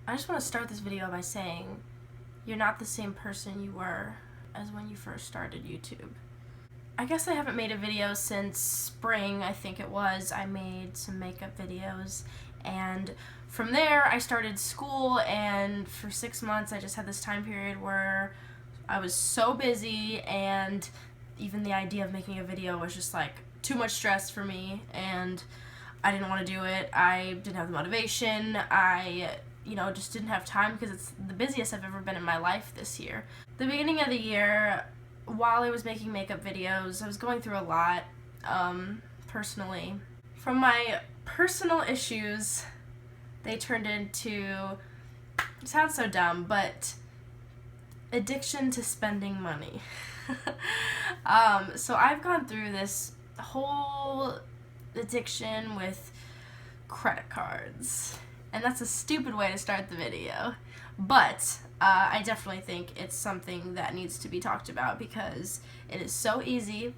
I just want to start this video by saying you're not the same person you were as when you first started YouTube. I guess I haven't made a video since spring, I think it was. I made some makeup videos, and from there I started school, and for 6 months I just had this time period where I was so busy, and even the idea of making a video was just like too much stress for me, and I didn't want to do it. I didn't have the motivation. I just didn't have time because it's the busiest I've ever been in my life this year. The beginning of the year, while I was making makeup videos, I was going through a lot, personally. From my personal issues, they turned into, it sounds so dumb, but addiction to spending money. So I've gone through this whole addiction with credit cards. And that's a stupid way to start the video, but I definitely think it's something that needs to be talked about because it is so easy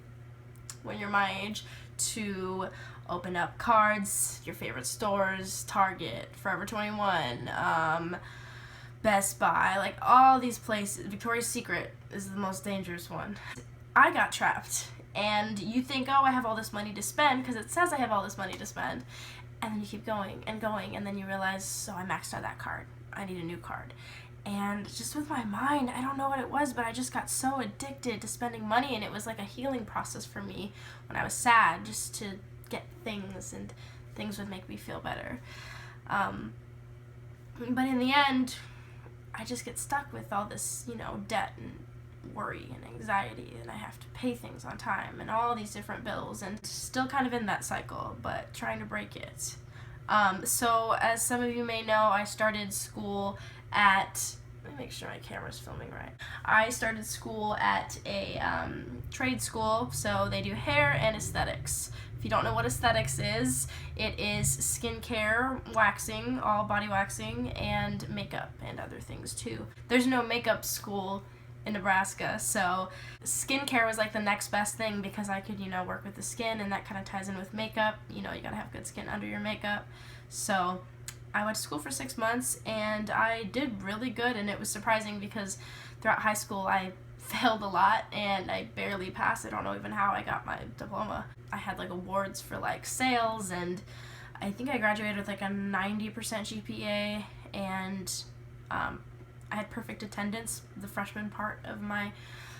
when you're my age to open up cards, your favorite stores, Target, Forever 21, Best Buy, like all these places. Victoria's Secret is the most dangerous one. I got trapped, and you think, oh, I have all this money to spend because it says I have all this money to spend. And then you keep going, and then you realize, so I maxed out that card. I need a new card. And just with my mind, I don't know what it was, but I just got so addicted to spending money, and it was like a healing process for me when I was sad, just to get things, and things would make me feel better. But in the end, I just get stuck with all this, debt and worry and anxiety, and I have to pay things on time and all these different bills, and still kind of in that cycle, but trying to break it. So as some of you may know, I started school at, let me make sure my camera's filming right. I started school at a trade school, so they do hair and aesthetics. If you don't know what aesthetics is, it is skincare, waxing, all body waxing, and makeup and other things too. There's no makeup school in Nebraska, so skincare was like the next best thing because I could, work with the skin, and that kind of ties in with makeup. You gotta have good skin under your makeup. So I went to school for 6 months, and I did really good, and it was surprising because throughout high school I failed a lot, and I barely passed. I don't know even how I got my diploma. I had like awards for like sales, and I think I graduated with like a 90% GPA, and I had perfect attendance the freshman part of my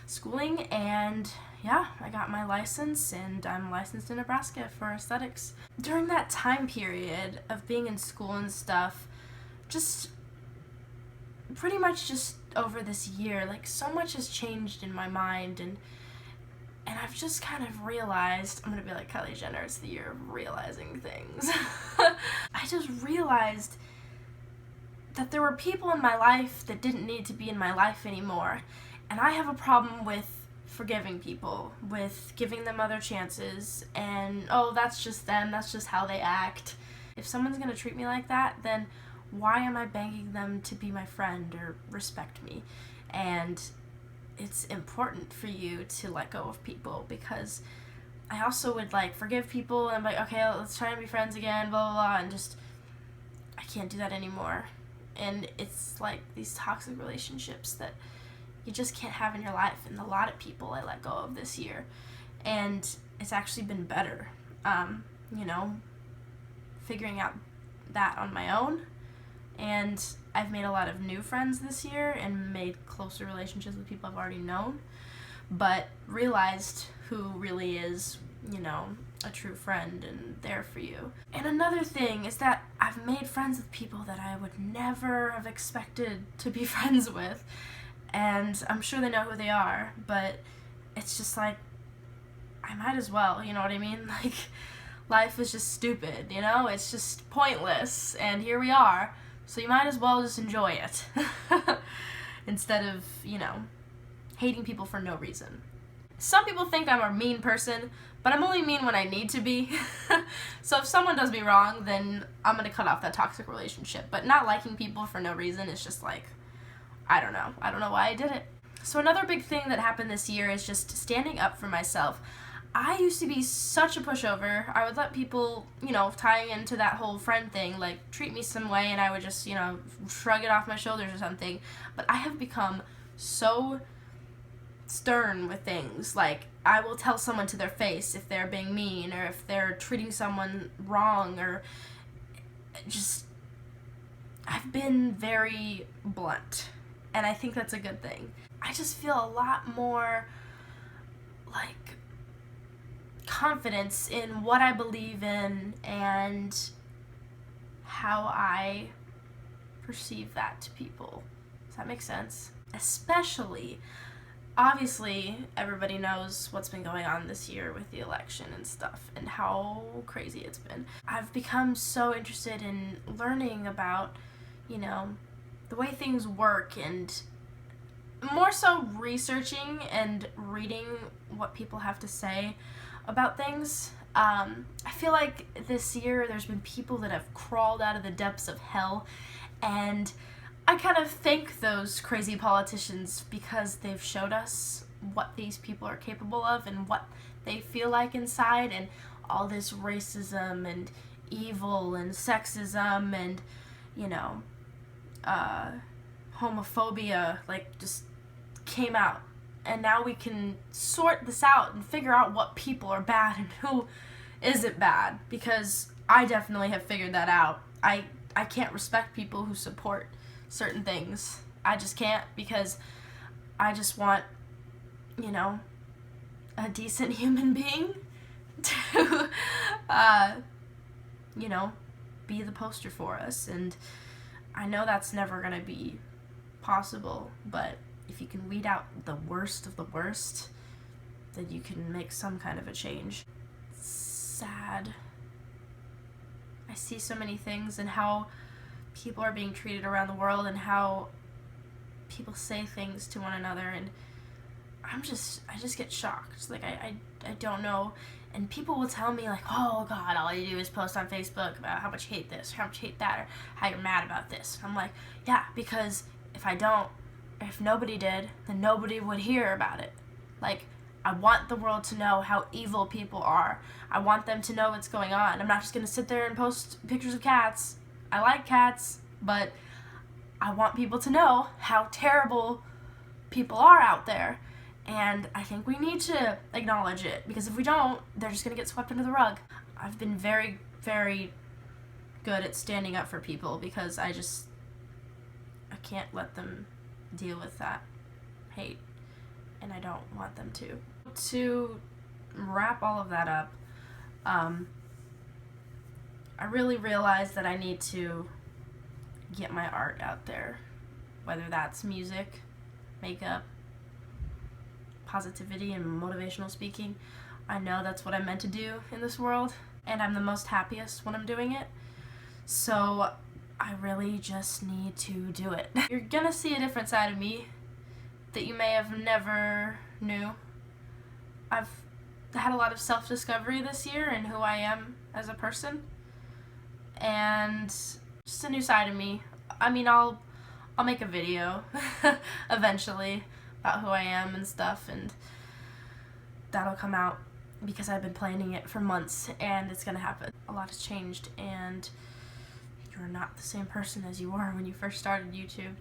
schooling, and yeah, I got my license, and I'm licensed in Nebraska for aesthetics. During that time period of being in school and stuff, just pretty much just over this year, like so much has changed in my mind, and I've just kind of realized, I'm gonna be like Kylie Jenner, it's the year of realizing things. I just realized that there were people in my life that didn't need to be in my life anymore, and I have a problem with forgiving people, with giving them other chances, and oh, that's just them, that's just how they act. If someone's gonna treat me like that, then why am I begging them to be my friend or respect me? And it's important for you to let go of people, because I also would like forgive people and I'm like, okay, let's try and be friends again, blah blah blah, and just I can't do that anymore. And it's like these toxic relationships that you just can't have in your life, and a lot of people I let go of this year, and it's actually been better, figuring out that on my own. And I've made a lot of new friends this year and made closer relationships with people I've already known, but realized who really is, a true friend and there for you. And another thing is that I've made friends with people that I would never have expected to be friends with, and I'm sure they know who they are, but it's just like, I might as well, you know what I mean? Like, life is just stupid, it's just pointless, and here we are. So you might as well just enjoy it instead of, hating people for no reason. Some people think I'm a mean person, but I'm only mean when I need to be. So if someone does me wrong, then I'm going to cut off that toxic relationship. But not liking people for no reason is just like, I don't know. I don't know why I did it. So another big thing that happened this year is just standing up for myself. I used to be such a pushover. I would let people, you know, tying into that whole friend thing, like, treat me some way, and I would just, you know, shrug it off my shoulders or something. But I have become so stern with things. Like, I will tell someone to their face if they're being mean, or if they're treating someone wrong, or just, I've been very blunt, and I think that's a good thing. I just feel a lot more, like, confidence in what I believe in and how I perceive that to people. Does that make sense? Especially, obviously, everybody knows what's been going on this year with the election and stuff and how crazy it's been. I've become so interested in learning about, you know, the way things work, and more so researching and reading what people have to say about things. I feel like this year there's been people that have crawled out of the depths of hell, and I kind of thank those crazy politicians because they've showed us what these people are capable of and what they feel like inside, and all this racism and evil and sexism and, you know, homophobia, like, just came out. And now we can sort this out and figure out what people are bad and who isn't bad, because I definitely have figured that out. I can't respect people who support certain things. I just can't, because I just want, you know, a decent human being to, you know, be the poster for us. And I know that's never going to be possible, but if you can weed out the worst of the worst, then you can make some kind of a change. It's sad. I see so many things and how people are being treated around the world and how people say things to one another, and I just get shocked. Like, I don't know. And people will tell me, like, oh God, all you do is post on Facebook about how much you hate this, how much you hate that, or how you're mad about this. I'm like, yeah, because if nobody did, then nobody would hear about it. Like, I want the world to know how evil people are. I want them to know what's going on. I'm not just going to sit there and post pictures of cats. I like cats, but I want people to know how terrible people are out there. And I think we need to acknowledge it, because if we don't, they're just going to get swept under the rug. I've been very, very good at standing up for people, because I can't let them deal with that hate, and I don't want them to. To wrap all of that up, I really realized that I need to get my art out there, whether that's music, makeup, positivity, and motivational speaking. I know that's what I'm meant to do in this world, and I'm the most happiest when I'm doing it. So I really just need to do it. You're gonna see a different side of me that you may have never knew. I've had a lot of self-discovery this year in who I am as a person, and just a new side of me. I mean, I'll make a video eventually about who I am and stuff, and that'll come out because I've been planning it for months, and it's gonna happen. A lot has changed, and you're not the same person as you were when you first started YouTube.